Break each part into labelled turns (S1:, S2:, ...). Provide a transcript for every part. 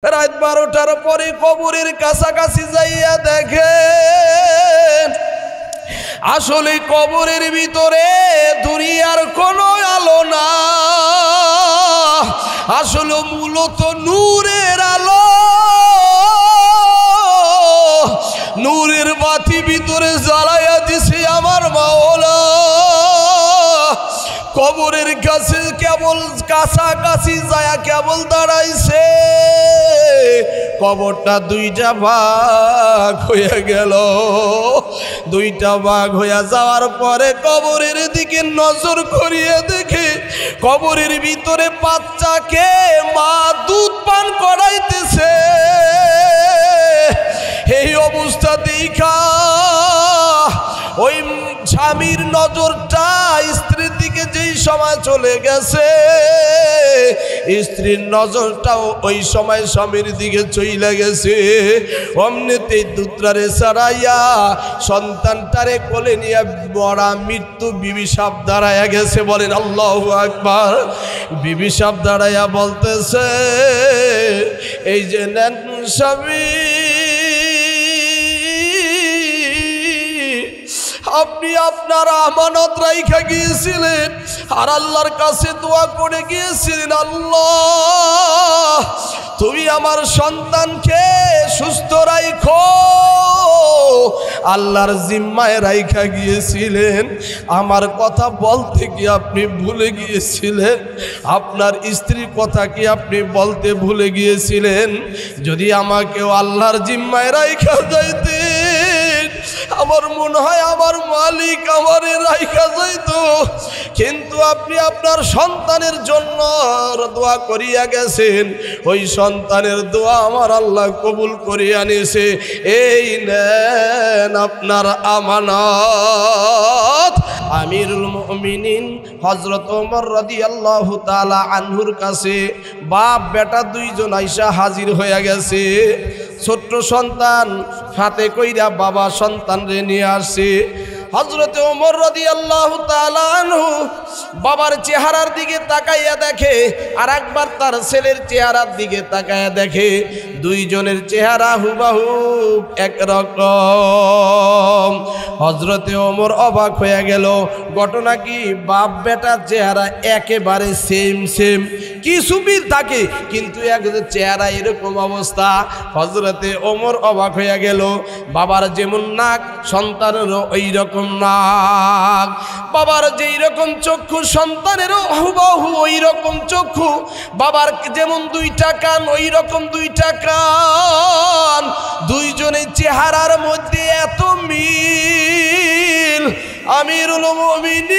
S1: রাত 12টার পরে কবরের কাছাকাছি যাইয়া দেখেন আসলে কবরের ভিতরে দুনিয়ার কোনো আলো না, আসলে মূলত নূরের আলো। নূরের বাতি ভিতরে জ্বালাইয়া দিছে আমার মাওলা। কবরের কাছে কেবল কাছাকাছি যায় কেবল দাঁড়াইছে, কবরটা দুইটা ভাগ হয়ে গেল। দুইটা ভাগ হইয়া যাওয়ার পরে কবরের দিকে নজর করিয়ে দেখে কবরের ভিতরে বাচ্চাকে মা দুধ পান করাইতেছে। এই অবস্থা দেখা ওই স্বামীর নজরটা স্ত্রীর দিকে যেই সময় চলে গেছে, স্ত্রীর নজরটাও ওই সময় স্বামীর দিকে চলে গেছে। অমনিতেই দুধটারে ছাড়াইয়া সন্তানটারে কোলে নিয়ে বড় মৃত্যু বিবি সাপ দাঁড়াইয়া গেছে। বলেন আল্লাহু আকবার। বিবি সাপ দাঁড়াইয়া বলতেছে, এই যে নেন স্বামী, আপনি আপনার আমানত রাইখা গিয়েছিলেন আর আল্লাহর কাছে দোয়া করে গিয়েছিলেন, আল্লাহ তুমি আমার সন্তানকে সুস্থ রাখো। আল্লাহর জিম্মায় রাইখা গিয়েছিলেন, আমার কথা বলতে কি আপনি ভুলে গিয়েছিলেন? আপনার স্ত্রীর কথা কি আপনি বলতে ভুলে গিয়েছিলেন? যদি আমাকেও আল্লাহর জিম্মায় রাইখা যাইতেন, আমার মনে হয় আমার মালিক আমারে রাইখা যাইতো। কিন্তু আপনি আপনার সন্তানের জন্য দোয়া করিয়া গেছেন, ওই সন্তানের দোয়া আমার আল্লাহ কবুল করিয়া নিয়েছে। এই নেন আপনার আমানত। আমিরুল মুমিনিন হযরত ওমর রাদিয়াল্লাহু তাআলা আনহুর কাছে বাপ বেটা দুইজন আইসা হাজির হয়ে গেছে। ছোট্ট সন্তান হাতে কইরা বাবা সন্তানরে নিয়ে আসে। হযরত ওমর রাদিয়াল্লাহু তাআলা আনহু বাবার চেহারার দিকে তাকাইয়া দেখে, আর একবার তার ছেলের চেহারার দিকে তাকাইয়া দেখে, দুইজনের চেহারা হুবহু একরকম। হযরতে ওমর অবাক হয়ে গেল। ঘটনা কি, বাপ বেটার চেহারা একেবারে সেম সেম, কিছু মিল থাকে কিন্তু একজনের চেহারা এরকম অবস্থা। হযরতে ওমর অবাক হয়ে গেল। বাবার যেমন নাক সন্তানেরও ওই রকম নাক, বাবার যেই রকম চক্ষু সন্তানেরও হুবহু ওই রকম চক্ষু, বাবার যেমন দুইটা কান ওই রকম দুইটা কান। দুইজনের চেহারার মধ্যে এত মিল। আমিরুল মুমিনিন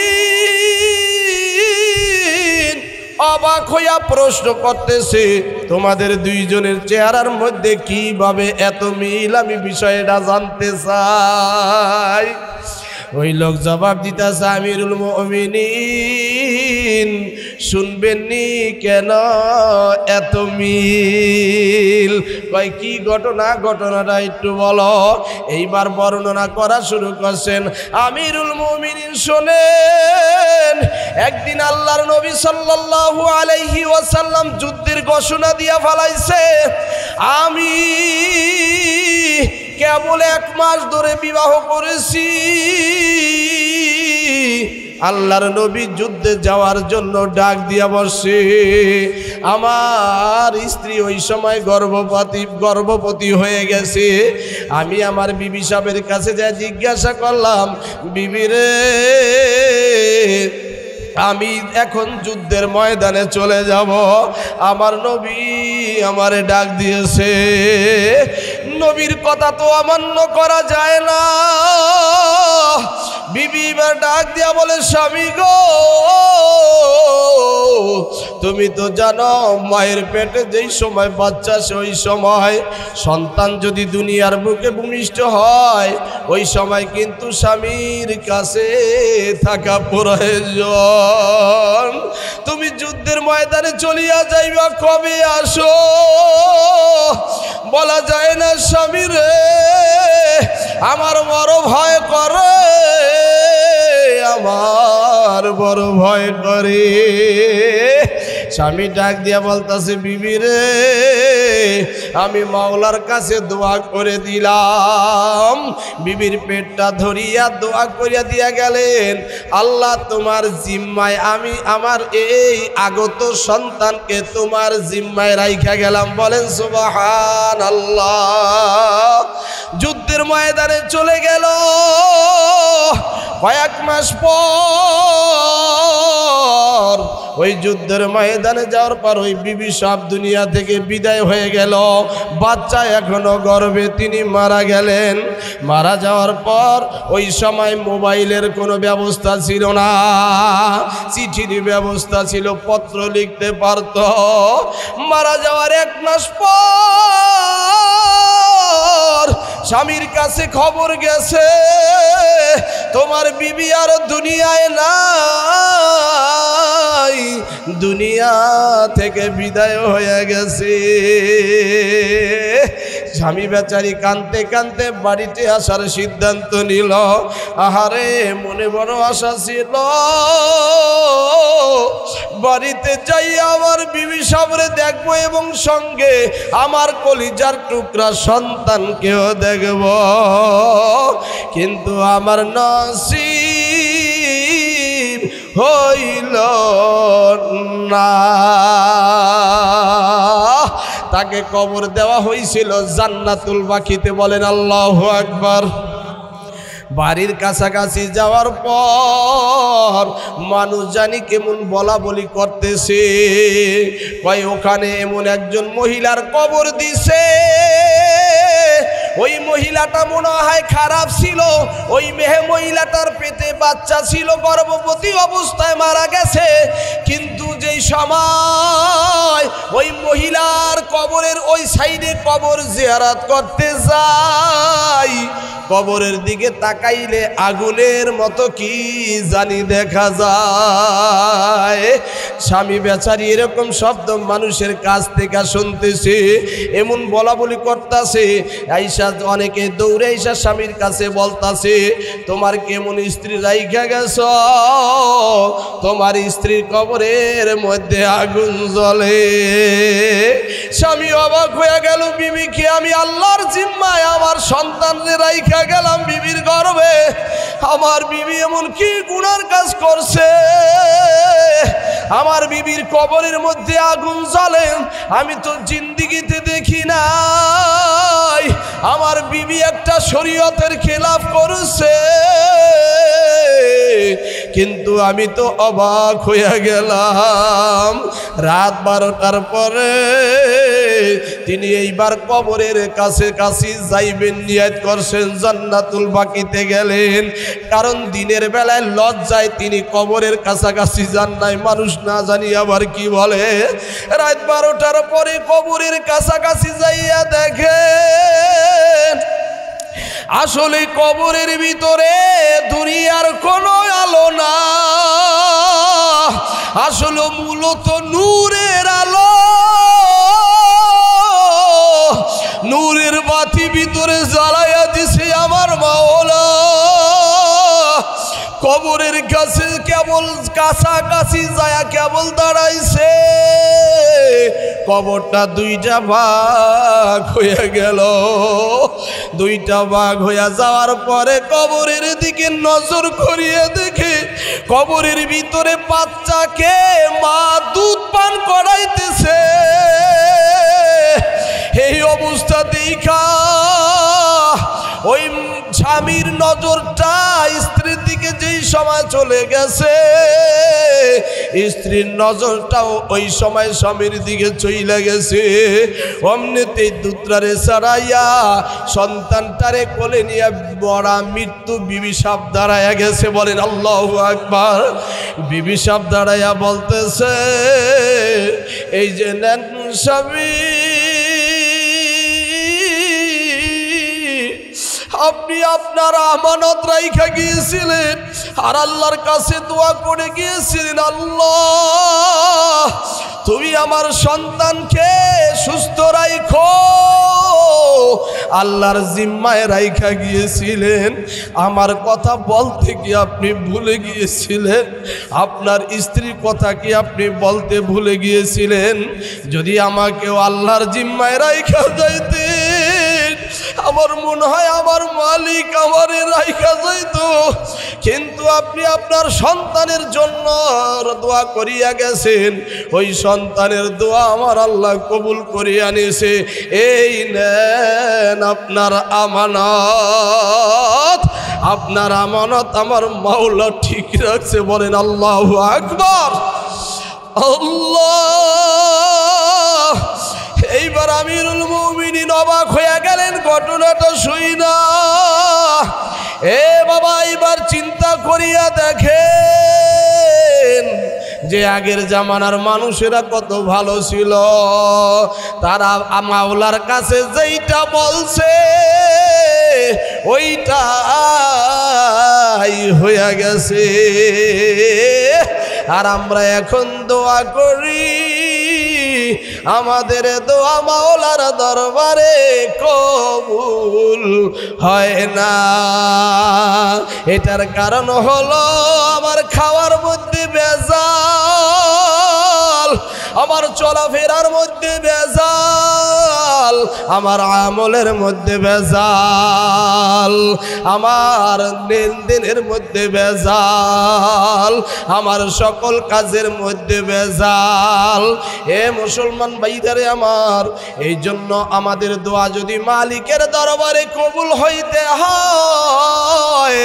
S1: অবাক হইয়া প্রশ্ন করতেছে, তোমাদের দুইজনের চেহারার মধ্যে কিভাবে এত মিল? আমি বিষয়টা জানতে চাই। ওই লোক জবাব দিতেছে, আমিরুল মুমিনিন শুনবেননি কেন এত মিল? কয় কি ঘটনা, ঘটনাটা একটু বলো। এইবার বর্ণনা করা শুরু করছেন। আমিরুল মুমিনিন শোনেন, একদিন আল্লাহর নবী সাল্লাল্লাহু আলাইহি ওয়াসাল্লাম যুদ্ধের ঘোষণা দিয়া ফেলাইছে। আমি কেবল 1 মাস ধরে বিবাহ করেছি। আল্লাহর নবী যুদ্ধে যাওয়ার জন্য ডাক দিয়া বসে। আমার স্ত্রী ওই সময় গর্ভবতী হয়ে গেছে। আমি আমার বিবি সাহেবের কাছে যা জিজ্ঞাসা করলাম, বিবি রে, আমি এখন যুদ্ধের ময়দানে চলে যাব, আমার নবী আমারে ডাক দিয়েছে। নবীর কথা তো অমান্য করা যায় না। বিবি এবার ডাক দিয়া বলে, স্বামী গো, তুমি তো জানো মায়ের পেটে যেই সময় বাচ্চা আসে ওই সময় সন্তান যদি দুনিয়ার বুকে ভূমিষ্ঠ হয়, ওই সময় কিন্তু স্বামীর কাছে থাকা প্রয়োজন। তুমি যুদ্ধের ময়দানে চলিয়া যাইবা, কবে আসো বলা যায় না। স্বামী রে, আমার বড় ভয় করে, আমার বড় ভয় করে। স্বামী ডাক দিয়া বলতাছে, বিবি রে আমি মাওলার কাছে দোয়া করে দিলাম। বিবির পেটটা ধরিয়া দোয়া করিয়া দিয়া গেলেন, আল্লাহ তোমার জিম্মায় আমি আমার এই আগত সন্তানকে তোমার জিম্মায় রাইখা গেলাম। বলেন সুবহানাল্লাহ। যুদ্ধের ময়দানে চলে গেল। কয়েক মাস পর ওই যুদ্ধের ময়দানে যাওয়ার পর ওই বিবি সব দুনিয়া থেকে বিদায় হয়ে গেল। বাচ্চা এখনো গর্ভে, তিনি মারা গেলেন। মারা যাওয়ার পর ওই সময় মোবাইলের কোনো ব্যবস্থা ছিল না, চিঠির ব্যবস্থা ছিল, পত্র লিখতে পারত। মারা যাওয়ার 1 মাস পর স্বামীর কাছে খবর গেছে, তোমার বিবি আর দুনিয়ায় নাই, দুনিয়া থেকে বিদায় হয়ে গেছে। স্বামী বেচারি কাঁদতে কাঁদতে বাড়িতে আসার সিদ্ধান্ত নিল। আহারে মনে বড় আশা ছিল, বাড়িতে যাই আমার বিবি সামনে দেখবো এবং সঙ্গে আমার কলিজার টুকরা সন্তানকেও দেখব, কিন্তু আমার নসিব হইল না। তাকে কবর দেওয়া হয়েছিল জান্নাতুল বাকিতে। বলেন আল্লাহু আকবার। বাড়ির কাছাকাছি যাওয়ার পর মানুষ জানি কেমন বলা বলি করতেছে, কয় ওখানে এমন একজন মহিলার কবর দিছে, ওই মহিলাটা মনে হয় খারাপ ছিল, ওই মহিলাটার পেটে বাচ্চা ছিল, গর্ভবতী অবস্থায় মারা গেছে। কিন্তু যেই সময় ওই মহিলার কবরের ওই সাইডে কবর জিয়ারত করতে যাই, কবরের দিকে তাকাইলে আগুনের মতো কি জানি দেখা যায়। স্বামী বেচারি এরকম শব্দ মানুষের কাছ থেকে শুনতেছে, এমন বলা বলি করতেছে। আইসা অনেকে দৌড়ে আইসা স্বামীর কাছে বলতাছে, তোমার কেমন স্ত্রী রাইখা গেছ, তোমার স্ত্রীর কবরের মধ্যে আগুন জ্বলে। স্বামী অবাক হয়ে গেল, বিবিকে আমি আল্লাহর জিম্মায় আমার সন্তানদের রাইখা গেলাম বিবির গর্ভে, আমার বিবি এমন কি গুনার কাজ করছে, আমার বিবির কবরের মধ্যে আগুন জ্বলে, আমি তো জিন্দিগিতে দেখি নাই, আমার বিবি একটা শরীয়তের খেলাফ করছে। কিন্তু আমি তো অবাক হয়ে গেলাম। রাত 12টার পরে তিনি এইবার কবরের কাছে কাছে যাইবেন নিয়ত করছেন, জান্নাতুল বাকিতে গেলেন। কারণ দিনের বেলায় লজ্জায় তিনি কবরের কাছাকাছি যান নাই, মানুষ না জানি আবার কি বলে। রাত 12টার পরে কবরের কাছাকাছি যাইয়া দেখেন আসলে কবরের ভিতরে দুনিয়ার কোনো আলো না, আসলে মূলত নূরের আলো, নূরের বাতি ভিতরে জ্বালাইয়া দিছে আমার মাওলা। কবরের কাছে কেবল কাছাকাছি যায় কেবল দাঁড়াইছে, কবরটা 2টা ভাগ হয়ে গেল। 2টা ভাগ হইয়া যাওয়ার পরে কবরের দিকে নজর করিয়ে দেখে কবরের ভিতরে বাচ্চাকে মা দুধ পান করাইতেছে। এই অবস্থা দেখা ওই স্বামীর নজরটা স্ত্রীর দিকে যেই সময় চলে গেছে, স্ত্রীর নজরটাও ওই সময় স্বামীর দিকে চলে গেছে। অমনিতেই দুধটারে ছাড়াইয়া সন্তানটারে কোলে নিয়ে বড়া মৃত্যু বিবি সাপ দাঁড়াইয়া গেছে। বলেন আল্লাহু আকবার। বিবি সাপ দাঁড়াইয়া বলতেছে, এই যে নেন স্বামী, আপনি আপনার আমানত রাইখা গিয়েছিলেন আর আল্লাহর কাছে দোয়া করে গিয়েছিলেন, আল্লাহ তুমি আমার সন্তানকে সুস্থ রাখো, আল্লাহর জিম্মায় রাইখা গিয়েছিলেন। আমার কথা বলতে কি আপনি ভুলে গিয়েছিলেন? আপনার স্ত্রীর কথা কি আপনি বলতে ভুলে গিয়েছিলেন? যদি আমাকেও আল্লাহর জিম্মায় রাইখা যাইতেন, আমার মনে হয় আমার মালিক আমারে রাইখা যাইত। কিন্তু আপনি আপনার সন্তানের জন্য দোয়া করিয়া গেছেন, ওই সন্তানের দোয়া আমার আল্লাহ কবুল করিয়া নিয়েছে। এই নেন আপনার আমানত, আপনার আমানত আমার মাওলা ঠিক রাখছে। বলেন আল্লাহু আকবার। আল্লাহ। এইবার আমিরুল মুমিনিন অবাক হয়ে গেলেন ঘটনাটা শুইনা। এ বাবা, এবার চিন্তা করিয়া দেখেন যে আগের জামানার মানুষেরা কত ভালো ছিল। তারা মাওলার কাছে যেইটা বলছে ওইটাই হইয়া গেছে। আর আমরা এখন দোয়া করি, আমাদের দোয়া মাওলার দরবারে কবুল হয় না। এটার কারণ হলো আমার খাওয়ার মধ্যে ভেজাল, আমার চলাফেরার মধ্যে ভেজাল, আমার আমলের মধ্যে ভেজাল, আমার লেনদেনের মধ্যে ভেজাল, আমার সকল কাজের মধ্যে ভেজাল। এ মুসলমান ভাইদারে আমার, এই জন্য আমাদের দোয়া যদি মালিকের দরবারে কবুল হইতে হয়,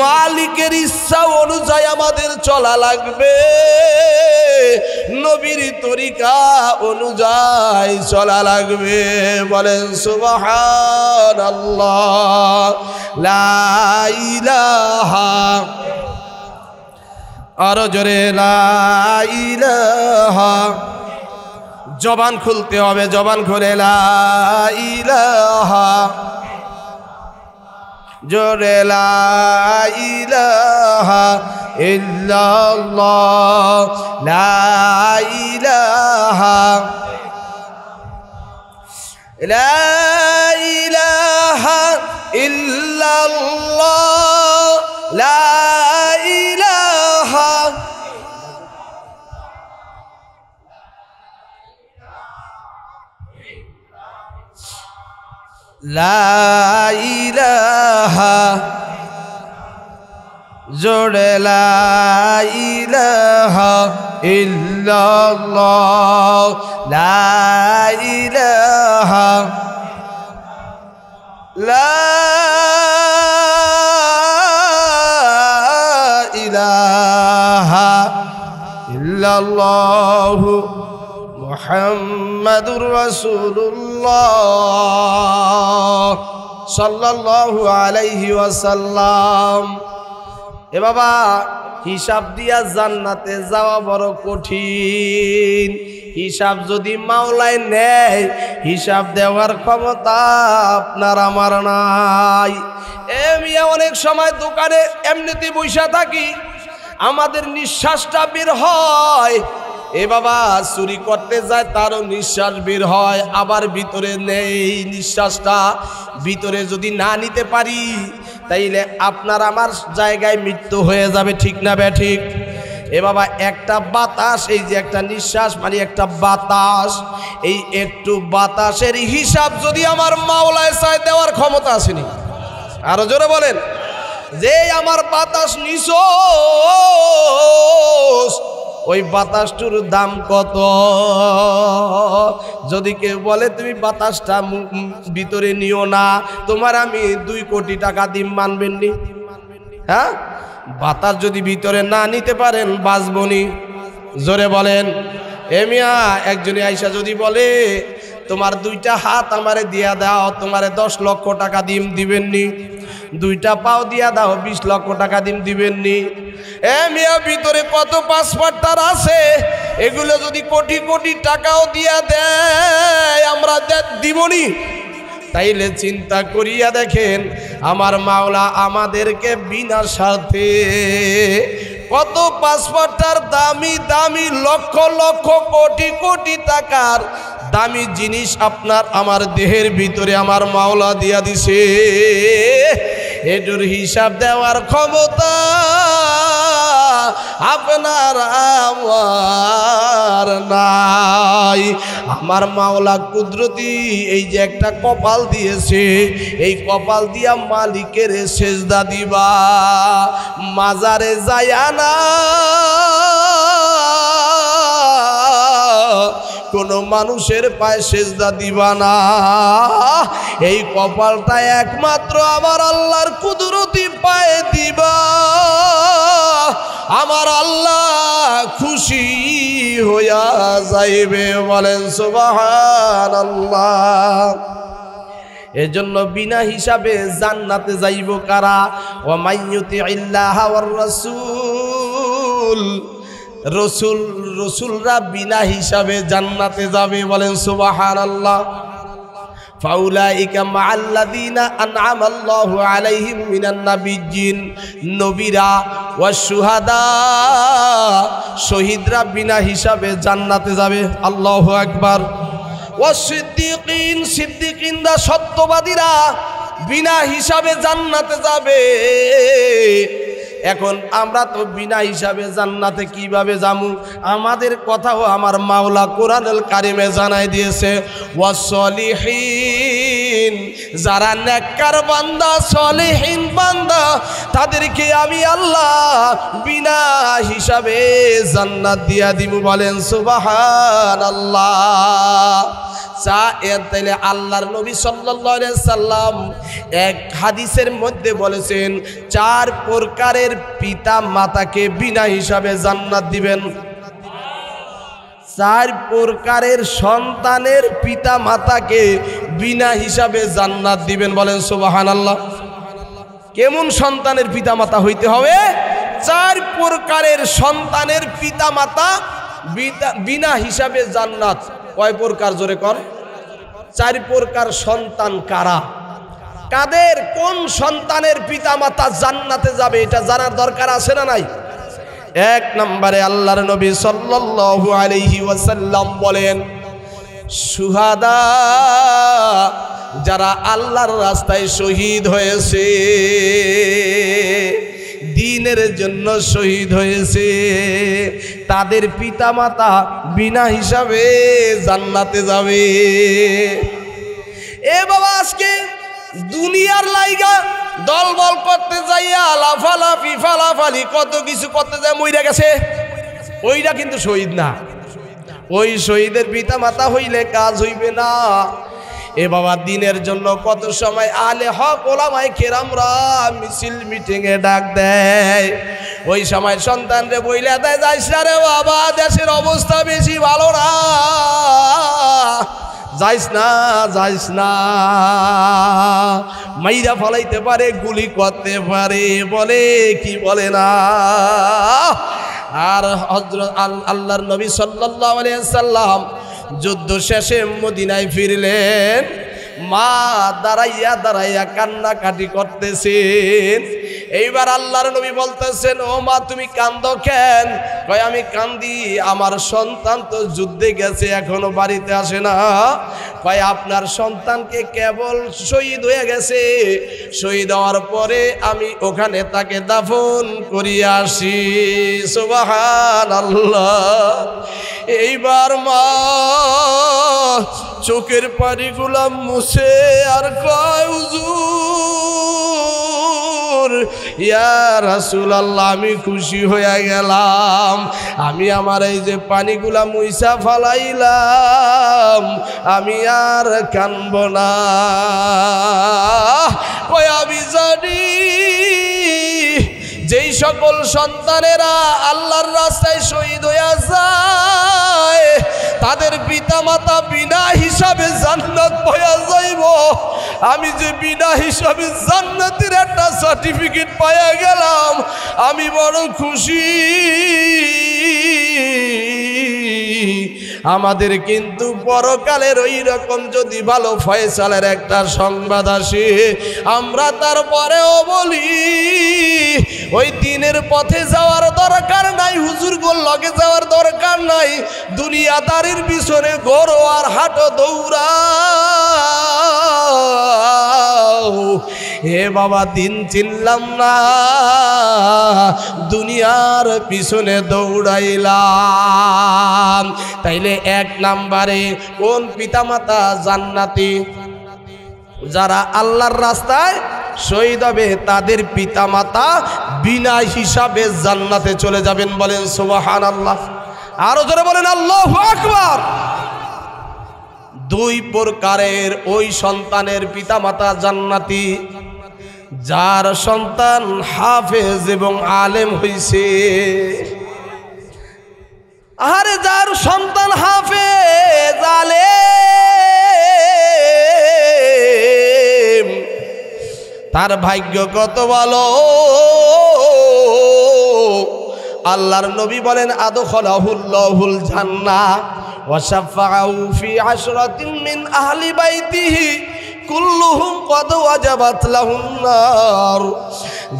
S1: মালিকের ইচ্ছা অনুযায়ী আমাদের চলা লাগবে, নবীর তরিকা অনুযায়ী চলা লাগবে। বলেন সুবহানাল্লাহ, লা ইলাহা, আরো জোরে লা ইলাহা। জবান খুলতে হবে, জবান খুলে লা ইলাহা, জোরে লা ইলাহা ইল্লাল্লাহ, লা ইলাহা, লা ইলাহা ইল্লাল্লাহ, লা ইলাহা, লা ইলাহা, জোরে লা ইলাহা ইল্লাল্লাহ, লা ইলাহা, লা ইলাহা ইল্লাল্লাহ মুহাম্মাদুর রাসূলুল্লাহ সাল্লাল্লাহু আলাইহি ওয়াসাল্লাম। এ বাবা, হিসাব দিয়া জান্নাতে যাওয়া বড় কঠিন। হিসাব যদি মাওলায় নেয়, হিসাব দেওয়ার ক্ষমতা আপনার আমার নাই। মিয়া অনেক সময় দোকানে এমনিতে বসে থাকি, আমাদের নিঃশ্বাসটা বের হয়। এ বাবা, চুরি করতে যায় তারও নিঃশ্বাস বের হয়, আবার ভিতরে নেই নিঃশ্বাসটা। ভিতরে যদি না নিতে পারি তাইলে আপনার আমার জায়গায় মৃত্যু হয়ে যাবে, ঠিক না বে ঠিক? এ বাবা, একটা বাতাস, এই যে একটা নিঃশ্বাস মানে একটা বাতাস, এই একটু বাতাসের হিসাব যদি আমার মাওলায় চায় দেওয়ার ক্ষমতা আসেনি। আরো জোরে বলেন, যে আমার বাতাস নিছো, ওই বাতাসটার দাম কত? যদি কেউ বলে তুমি বাতাসটা ভিতরে নিও না, তোমার আমি 2 কোটি টাকা দিম, মানবেন নি? হ্যাঁ, বাতাস যদি ভিতরে না নিতে পারেন বাঁচবনি। জোরে বলেন। এ মিয়া, একজনে আইসা যদি বলে তোমার 2টা হাত আমারে দিয়া দাও, তোমারে 10 লক্ষ টাকা দিবেননি? 2টা পাও দিয়া দাও, 20 লক্ষ টাকা দিবেননি? এ মিয়া, ভিতরে কত পাসপোর্টার আছে, এগুলো যদি কোটি কোটি টাকাও দিয়া দেয় আমরা দিবনি? তাইলে চিন্তা করিয়া দেখেন, আমার মাওলা আমাদেরকে বিনা স্বার্থে কত পাসপোর্টার দামি দামি লক্ষ লক্ষ কোটি কোটি টাকার দামি জিনিস আপনার আমার দেহের ভিতরে আমার মাওলা দিয়া দিছে, এটার হিসাব দেওয়ার ক্ষমতা আপনার আমার নাই। আমার মাওলা কুদরতি এই যে একটা কপাল দিয়েছে, এই কপাল দিয়া মালিকের সেজদা দিবা, মাজারে যায়া না, কোন মানুষের পায়ে সেজদা দিবা না। এই কপালটা একমাত্র আমার আল্লাহর কুদরতি পায়ে দিবা, আমার আল্লাহ খুশি হইয়া যাইবে। বলেন সুবহানাল্লাহ। এজন্য বিনা হিসাবে জান্নাতে যাইব কারা? ওয়া মাইয়ুতিল্লাহ ওয়ার রাসূল, রসুলরা বিনা হিসাবে জান্নাতে যাবে। বলেন সুবহানাল্লাহ। ফাউলাইকা মাআল্লাযীনা আন'আমাল্লাহু আলাইহিম মিনান নাবিয়্যিন, নবীরা ওয়াশ শুহাদা, শহীদরা বিনা হিসাবে জান্নাতে যাবে। আল্লাহু আকবার। ওয়াস সিদ্দিকিন, সিদ্দিকিনরা সত্যবাদীরা বিনা হিসাবে জান্নাতে যাবে। এখন আমরা তো বিনা হিসাবে জান্নাতে কিভাবে যামু? আমাদের কথাও আমার মাওলা কোরআনুল কারিমে জানাই দিয়েছে, ওয়াসলিহিন, যারা নেককার বান্দা, সলিহিন বান্দা, তাদেরকে আমি আল্লাহ বিনা হিসাবে জান্নাত দিয়া দিব। বলেন সুবহানাল্লাহ। তাইলে আল্লাহর নবী সাল্লাল্লাহু আলাইহি সাল্লাম এক হাদিসের মধ্যে বলেছেন, 4 প্রকারের পিতা মাতাকে বিনা হিসাবে জান্নাত দিবেন। 4 প্রকারের সন্তানের পিতা মাতাকে বিনা হিসাবে জান্নাত দিবেন। বলেন সুবহানাল্লাহ। কেমন সন্তানের পিতা মাতা হইতে হবে? 4 প্রকারের সন্তানের পিতা মাতা বিনা হিসাবে জান্নাত। কয় প্রকার? জোরে কর। 4 প্রকার সন্তান কারা? কাদের, কোন সন্তানের পিতা মাতা জান্নাতে যাবে, এটা জানার দরকার আছে না নাই? 1 নম্বরে আল্লাহর নবী সাল্লাল্লাহু আলাইহি ওয়াসাল্লাম বলেন, শুহাদা, যারা আল্লাহর রাস্তায় শহীদ হয়েছে, দ্বীনের জন্য শহীদ হয়েছে, তাদের পিতামাতা বিনা হিসাবে জান্নাতে যাবে। এ বাবা, আজকে দুনিয়ার লাইগা দলবল করতে যাইয়া লাফালাফি ফালাফালি কত কিছু করতে যায়, মইরা গেছে, ওইটা কিন্তু শহীদ না। ওই শহীদের পিতামাতা হইলে কাজ হইবে না। এ বাবা, দিনের জন্য কত সময় আলে হক ওলামায়ে কেরামরা মিছিল মিটিংয়ে ডাক দেয়, ওই সময় সন্তানরে বইলা দেয়, যাইস না রে বাবা, দেশের অবস্থা বেশি ভালো না, যাইস না, যাইস না, মাইরা ফলাইতে পারে, গুলি করতে পারে, বলে কি বলে না। আর হযরত আল্লাহর নবী সাল্লাল্লাহু আলাইহি সাল্লাম যুদ্ধ শেষে মদিনায় ফিরলেন, মা দাঁড়াইয়া দাঁড়াইয়া কান্নাকাটি করতেছেন। এইবার আল্লাহর নবী বলতেছেন, ও মা, তুমি কান্দো কেন? কয়, আমি কান্দি, আমার সন্তান তো যুদ্ধে গেছে, এখনো বাড়িতে আসে না। কয়, আপনার সন্তানকে কেবল শহীদ হয়ে গেছে, শহীদ হওয়ার পরে আমি ওখানে তাকে দাফন করিয়া আসি। সুবহানাল্লাহ। এইবার মা চোখের পানিগুলা মুছে আর কয়, হুজুর, ইয়া রাসূলুল্লাহ, আমি খুশি হয়ে গেলাম, আমি আমার এই যে পানিগুলা মুইসা ফালাইলাম, আমি আর কানব না। কয়, আমি জানি যেই সকল সন্তানেরা আল্লাহর রাস্তায় শহীদ হইয়া যায়, তাদের পিতামাতা বিনা হিসাবে জান্নাত পাইয়া যাইব। আমি যে বিনা হিসাবে জান্নাতের একটা সার্টিফিকেট পাইয়া গেলাম, আমি বড় খুশি। আমাদের কিন্তু পরকালের ওই রকম যদি ভালো ফয়সালের একটা সংবাদ আসে, আমরা তারপরেও বলি ওই দিনের পথে যাওয়ার দরকার নাই, হুজুরগুলোর লগে যাওয়ার দরকার নাই, দুনিয়াদারির পিছনে ঘোরো আর হাঁটো দৌড়াও। হে বাবা, দিন চিনলাম না, দুনিয়ার পিছনে দৌড়াইলাম। তাইলে এক নাম্বারে কোন পিতামাতা জান্নাতি? যারা আল্লাহর রাস্তায় শহীদ হবে তাদের পিতামাতা বিনা হিসাবে জান্নাতে চলে যাবেন। বলেন সুবহানাল্লাহ। আরো জোরে বলেন আল্লাহু আকবার। দুই প্রকারের ওই সন্তানের পিতামাতা জান্নাতি, যার সন্তান হাফেজ এবং আলেম হইছে। আরে যার সন্তান হাফেজ আলেম, তার ভাগ্য কত ভালো। আল্লাহর নবী বলেন আদখালাহুল্লাহুল জান্নাহ ওয়া শাফাআহু ফি আশরাতিন মিন আহলি বাইতিহি কুল্লুহুম কদ ওয়াজাবাত লাহুন নার।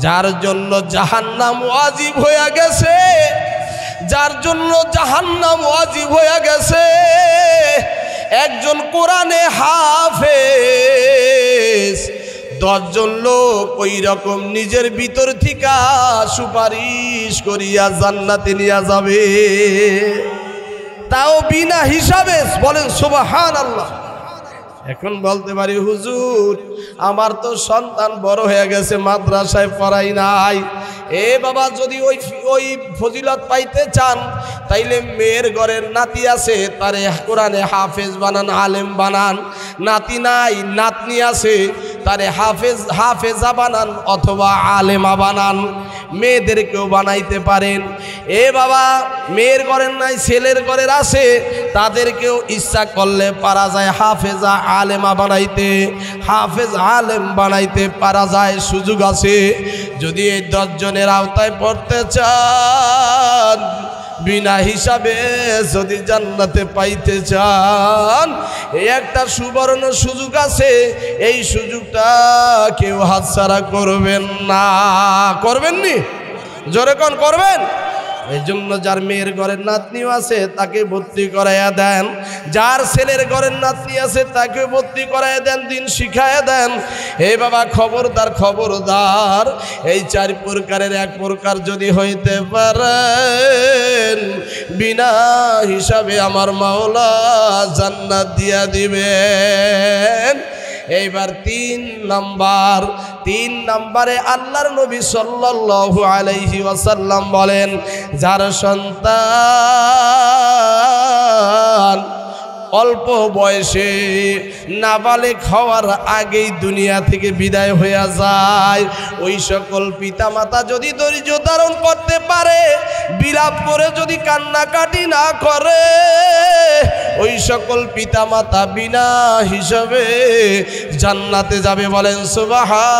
S1: যার জন্য জাহান্নাম ওয়াজিব হয়ে গেছে, যার জন্য জাহান্নাম ওয়াজিব হয়ে গেছে, একজন কোরআনে হাফেজ, 10 জন লোক ওই রকম নিজের ভিতর থেকে সুপারিশ করিয়া জান্নাতে নিয়ে যাবে, তাও বিনা হিসাবে। বলেন সুবহানাল্লাহ। এখন বলতে পারি হুজুর আমার তো সন্তান বড় হয়ে গেছে, মাদ্রাসায় পড়াই নাই। এ বাবা, যদি ওই ফজিলত পাইতে চান তাইলে মেয়ের ঘরের নাতি আছে, তারে কোরআনে হাফেজ বানান, আলেম বানান। নাতি নাই, নাতনি আছে, তারে হাফেজা বানান অথবা আলেমা বানান। মেয়েদেরকেও বানাইতে পারেন। এ বাবা, মেয়ের ঘরের নাই, ছেলের ঘরের আছে, তাদেরকেও ইচ্ছা করলে পারা যায় হাফেজা আলেমা বানাইতে, হাফেজ আলেম বানাইতে পারা যায়, সুযোগ আছে। যদি এই 10 জনের আওতায় পড়তে চান, বিনা হিসাবে যদি জান্নাতে পাইতে চান, এই একটা সুবর্ণ সুযোগ আছে, এই সুযোগটা কেউ হাতছাড়া করবেন না। করবেননি? জোরে কোন করবেন? এই জন্য যার মেয়ের ঘরের নাতনিও আছে তাকে ভর্তি করাইয়া দেন, যার ছেলের ঘরের নাতনি আছে তাকে ভর্তি করাইয়া দেন, দিন শিখাইয়া দেন। হে বাবা, খবরদার খবরদার, এই 4 প্রকারের এক প্রকার যদি হইতে পারেন, বিনা হিসাবে আমার মাওলা জান্নাত দিয়া দিবেন। এইবার 3 নম্বরে আল্লাহর নবী সাল্লাল্লাহু আলাইহি ওয়াসাল্লাম বলেন, যার সন্তান অল্প বয়সে নাবালেগ হওয়ার আগেই দুনিয়া থেকে বিদায় হয়ে যায়, ওই সকল পিতামাতা যদি ধৈর্য ধারণ করতে পারে, বিলাপ করে যদি কান্নাকাটি না করে, ওই সকল পিতামাতা বিনা হিসাবে জান্নাতে যাবে। বলেন সুবহানাল্লাহ।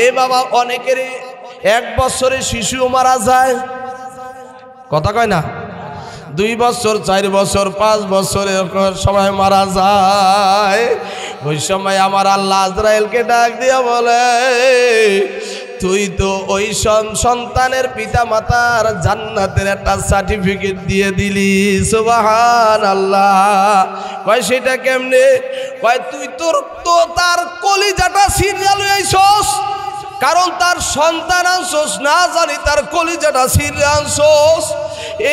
S1: এ বাবা, অনেকের 1 বছরে শিশুও মারা যায়, কথা কয় না? 2 বছর, 4 বছর, 5 বছরের সময় মারা যায়। ওই সময় আমার আল্লাহ আজরাইলকে ডাক দিয়া বলে, তুই তো ওই সন্তানের পিতা মাতার জান্নাতের একটা সার্টিফিকেট দিয়ে দিলি। সুবহানাল্লাহ। কয় সেটা কেমনে? কয় তুই তো তার কলিজাটা ছিঁড়া লই আইছস, কারণ তার সন্তান আনছস, না জানি তার কলিজাটা ছিঁড়া আনছস।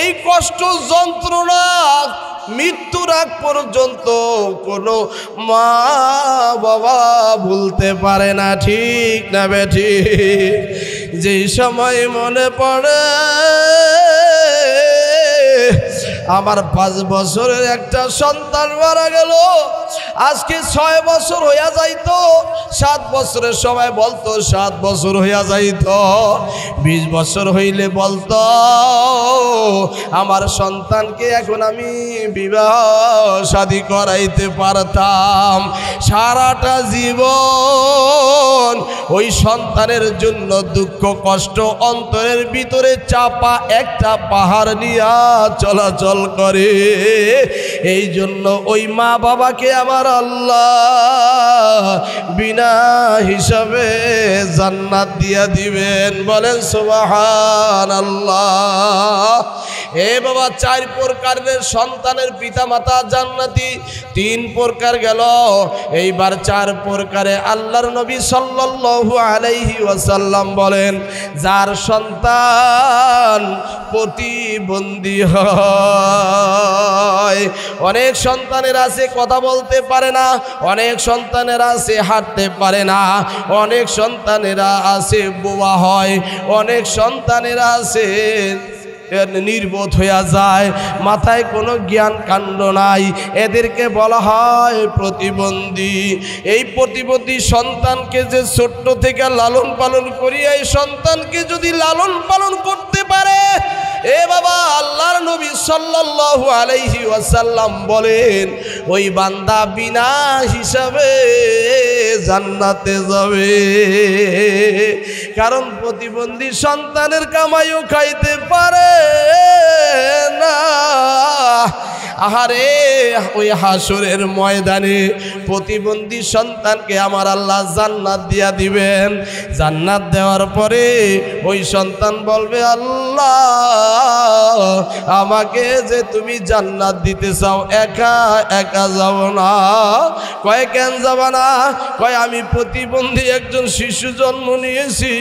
S1: এই কষ্ট যন্ত্রণা মৃত্যুর আগ পর্যন্ত কোনো মা বাবা ভুলতে পারে না, ঠিক না বেঠি? যেই সময় মনে পড়ে আমার 5 বছরের একটা সন্তান মারা গেল। আজকে 6 বছর হইয়া যাইতো, 7 বছরের সময় বলতো 7 বছর হইয়া যাইতো, 20 বছর হইলে বলতো আমার সন্তানকে এখন আমি বিবাহ শাদী করাইতে পারতাম। সারাটা জীবন ওই সন্তানের জন্য দুঃখ কষ্ট অন্তরের ভিতরে চাপা একটা পাহাড় নিয়া চলাচল করে। এই জন্য ওই মা বাবাকে আমার আল্লাহ বিনা হিসাবে জান্নাত দিয়া দিবেন। বলেন সুবহানাল্লাহ। এ বাবা, 4 প্রকারের সন্তানের পিতা মাতা জান্নাতি, 3 প্রকার গেল, এইবার 4 প্রকারে আল্লাহর নবী সাল্লাল্লাহু আলাইহি ওয়াসাল্লাম বলেন যার সন্তান প্রতিবন্ধী হয়। অনেক সন্তানের আছে কথা বলতে পারে না, অনেক সন্তানের আছে হাঁটতে পারে না, অনেক সন্তানেরা আছে বোবা হয়, অনেক সন্তানেরা আছে নির্বোধ হইয়া যায়, মাথায় কোনো জ্ঞান কাণ্ড নাই, এদেরকে বলা হয় প্রতিবন্ধী। এই প্রতিবন্ধী সন্তানকে যে ছোট্ট থেকে লালন পালন করি, এই সন্তানকে যদি লালন পালন করতে পারে, এ বাবা, আল্লাহর নবী সাল্লাল্লাহু আলাইহি ওয়াসাল্লাম বলেন ওই বান্দা বিনা হিসাবে জান্নাতে যাবে। কারণ প্রতিবন্ধী সন্তানের কামাইও খাইতে পারে না। আহারে, ওই হাসরের ময়দানে প্রতিবন্ধী সন্তানকে আমার আল্লাহ জান্নাত দিয়া দিবেন। জান্নাত দেওয়ার পরে ওই সন্তান বলবে, আল্লাহ আমাকে যে তুমি জান্নাত দিতে চাও, একা একা যাব না। কয় কেন যাব না? কয় আমি প্রতিবন্ধী একজন শিশু জন্ম নিয়েছি,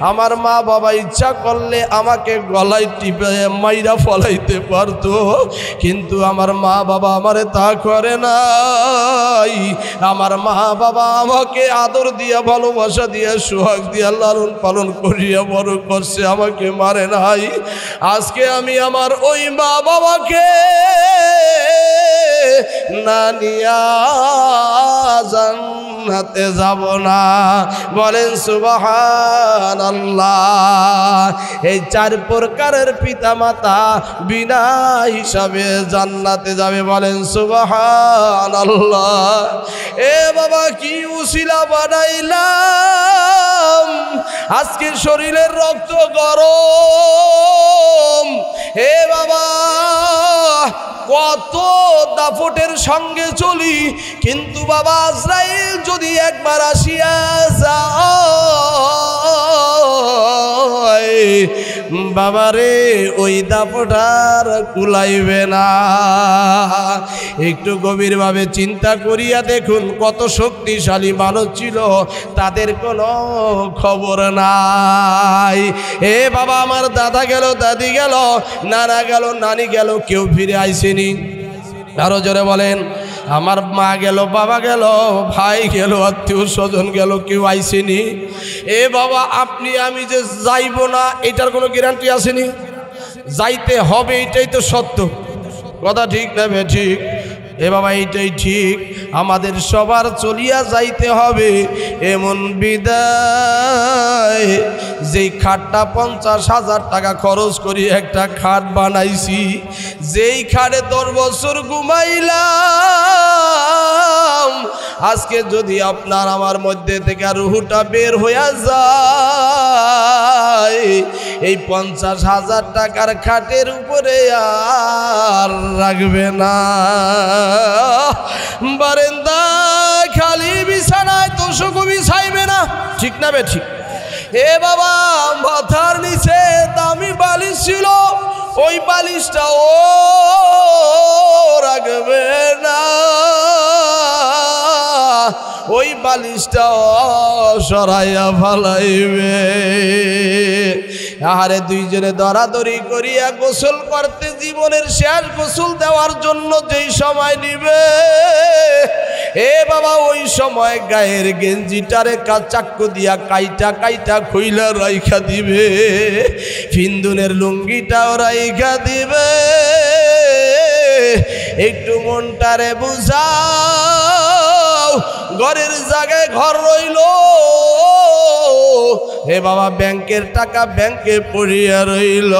S1: আমার মা বাবা ইচ্ছা করলে আমাকে গলায় টিপে মাইরা ফলাইতে পারতো, কিন্তু আমার মা বাবা আমারে তা করে নাই। আমার মা বাবা আমাকে আদর দিয়া, ভালোবাসা দিয়া, সোহাগ দিয়া লালন পালন করিয়া বড় করছে, আমাকে মারে নাই। আজকে আমি আমার ওই মা বাবাকে না নিয়া জান্নাতে যাব না। বলেন সুবহানাল্লাহ। এই 4 প্রকারের পিতা মাতা বিনা হিসাবে জান্নাতে যাবে। বলেন সুবহানাল্লাহ। এ বাবা, কি উসিলা বানাইলাম, আজকে শরীরের রক্ত গরম। হে বাবা, কত দাপটের সঙ্গে চলি, কিন্তু বাবা আজরাইল যদি একবার আসিয়া যায়, বাবারে ওই দাপটার কুলাইবে না। একটু গভীরভাবে চিন্তা করিয়া দেখুন, কত শক্তিশালী মানুষ ছিল, তাদের কোনো খবর নাই। এ বাবা, আমার দাদা গেল, দাদি গেল, নানা গেল, নানি গেল, কেউ ফিরে আইসেনি। আরো জোরে বলেন। আমার মা গেল, বাবা গেল, ভাই গেল, আত্মীয় স্বজন গেল, কেউ আইসেনি। এ বাবা, আপনি আমি যে যাইব না এটার কোনো গ্যারান্টি আসেনি? যাইতে হবে, এটাই তো সত্য কথা, ঠিক না বে ঠিক? এ বাবা, এইটাই ঠিক, আমাদের সবার চলিয়া যাইতে হবে। এমন বিদায়, যেই খাটটা 50,000 টাকা খরচ করি একটা খাট বানাইছি, যেই খাটে 10 বছর ঘুমাইলাম, আজকে যদি আপনার আমার মধ্যে থেকে রুহুটা বের হইয়া যায়, এই 50,000 টাকার খাটের উপরে আর রাখবে না। বারান্দা খালি বিছানায় তোষক বিছাইবে না, ঠিক না বে ঠিক? এ বাবা, মাথার নিচে দামি বালিশ ছিল, ওই বালিশটা ও রাখবে না, ওই বালিশটা সরাইয়া ফালাইবে। আহারে, দুইজনে দরাদরি করিয়া গোসল করতে, জীবনের শেষ গোসল দেওয়ার জন্য যেই সময় নিবে, এ বাবা ওই সময় গায়ের গেঞ্জিটারে চাক্কু দিয়া কাইটা কাইটা খুইলা রাইখা দিবে, ফিন্দুনের লুঙ্গিটাও রাইখা দিবে। একটু মনটারে বুঝাও, ঘরের জায়গায় ঘর রইল, হে বাবা ব্যাংকের টাকা ব্যাংকে পড়িয়া রইল,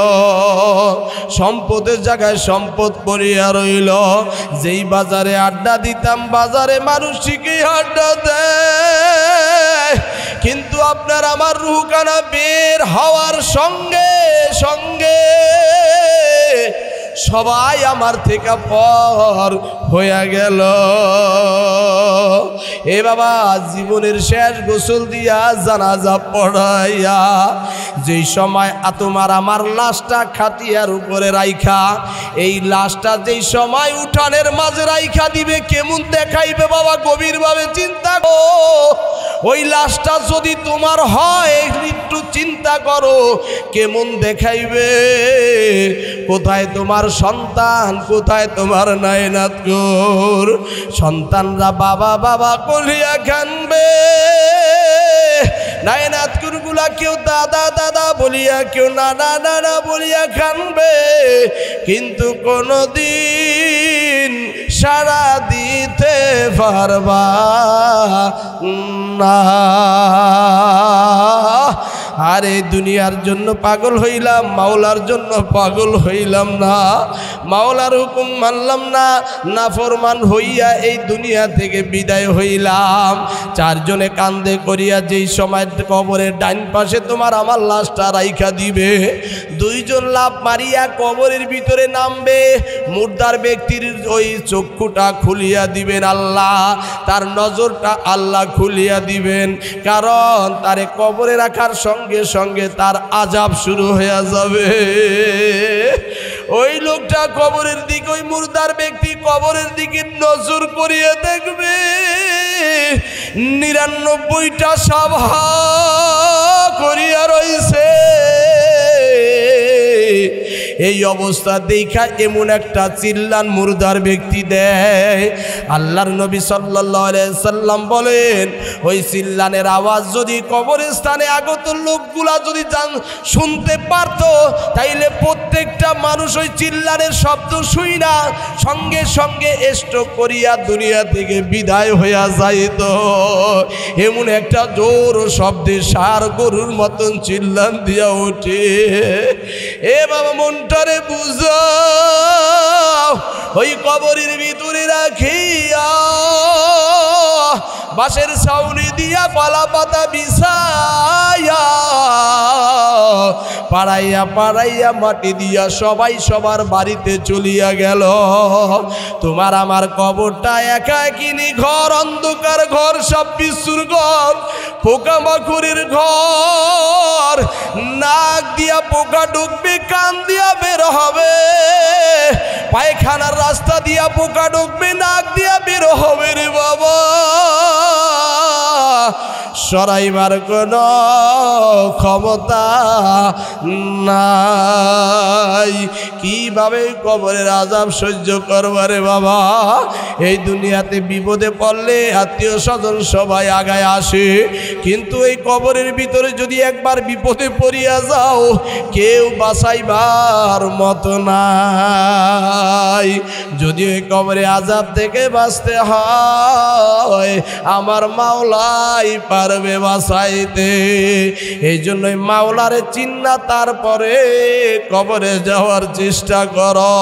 S1: সম্পদের জায়গায় সম্পদ পড়িয়া রইল। যেই বাজারে আড্ডা দিতাম, বাজারে মানুষ ঠিকই আড্ডা দেয়, কিন্তু আপনার আমার রুহখানা বের হওয়ার সঙ্গে সঙ্গে সবাই আমার থেকে পর হয়ে গেল। এ বাবা জীবনের শেষ গোসল দিয়া জানাজা পড়াইয়া যেই সময় তোমার আমার লাশটা খাটিয়ার উপরে রাইখা, এই লাশটা যেই সময় উঠানের মাঝে রাইখা দিবে, কেমন দেখাইবে বাবা গভীরভাবে চিন্তা করো। ওই লাশটা যদি তোমার হয় একটু চিন্তা করো কেমন দেখাইবে। কোথায় তোমার সন্তান, কোথায় তোমার নায়নাতকুর? সন্তানরা বাবা বাবা কলিয়া কানবে, নায়নাতকুর গুলা কেউ দাদা দাদা বলিয়া, কেউ নানা নানা বলিয়া কানবে, কিন্তু কোনদিন সাড়া দিতে পারবা না। আর এই দুনিয়ার জন্য পাগল হইলাম, মাওলার জন্য পাগল হইলাম না, মাওলার হুকুম মানলাম না, নাফরমান হইয়া এই দুনিয়া থেকে বিদায় হইলাম। চারজনে কান্দে করিয়া যেই সময় কবরের ডাইন পাশে তোমার আমার লাশটা রাইখা দিবে, দুইজন লাফ মারিয়া কবরের ভিতরে নামবে, মুর্দার ব্যক্তির ওই চক্ষুটা খুলিয়া দিবেন আল্লাহ, তার নজরটা আল্লাহ খুলিয়া দিবেন, কারণ তারে কবরে রাখার সঙ্গে সঙ্গে তার আযাব শুরু হয়ে যাবে। ওই লোকটা কবরের দিকে, ওই মুর্দার ব্যক্তি কবরের দিকে নজর করিয়ে দেখবে, ৯৯টা সাভা করিয়া রইছে। এই অবস্থা দেখা এমন একটা চিল্লান মুর্দার ব্যক্তি দেয়, আল্লাহর নবী সাল্লাল্লাহু আলাইহি সাল্লাম বলেন, ওই চিল্লানের আওয়াজ যদি কবরস্থানে আগত লোকগুলা যদি শুনতে পারত, তাইলে প্রত্যেকটা মানুষ ওই চিল্লানের শব্দ শুইনা সঙ্গে সঙ্গে স্ট্রোক করিয়া দুনিয়া থেকে বিদায় হইয়া যাইত। এমন একটা জোর শব্দে ষাঁড় গরুর মতন চিল্লান দিয়া ওঠে। এ বাবা মনটারে বুঝাও, ওই কবরের ভিতরে রাখিয়া বাঁশের ছাউনি দিয়া পালা পাতা বিছাইয়া পাড়াইয়া পাড়াইয়া মাটি দিয়া সবাই সবার বাড়িতে চলিয়া গেল। তোমার আমার কবরটা একাকিনী ঘর, অন্ধকার ঘর, সব বিশুর ঘর, পোকামাকড়ের ঘর, নাক দিয়া পোকা ঢুকবে, কান দিয়া বের হবে, পায়খানার রাস্তা দিয়া পোকা ঢুকবে, নাক দিয়া বের হবে রে বাবা, সরাইবার কোনো ক্ষমতা নাই। কিভাবে কবরের আযাব সহ্য করবারে বাবা? এই দুনিয়াতে বিপদে পড়লে আত্মীয় স্বজন সবাই আগায় আসে, কিন্তু এই কবরের ভিতরে যদি একবার বিপদে পড়িয়া যাও, কেউ বাঁচাইবার মতো নাই। যদি ওই কবরে আযাব থেকে বাঁচতে হয়, আমার মাওলাই পারবে বাঁচাইতে। এই জন্যই মাওলারে চিন্না, তারপরে কবরে যাওয়ার চেষ্টা করো।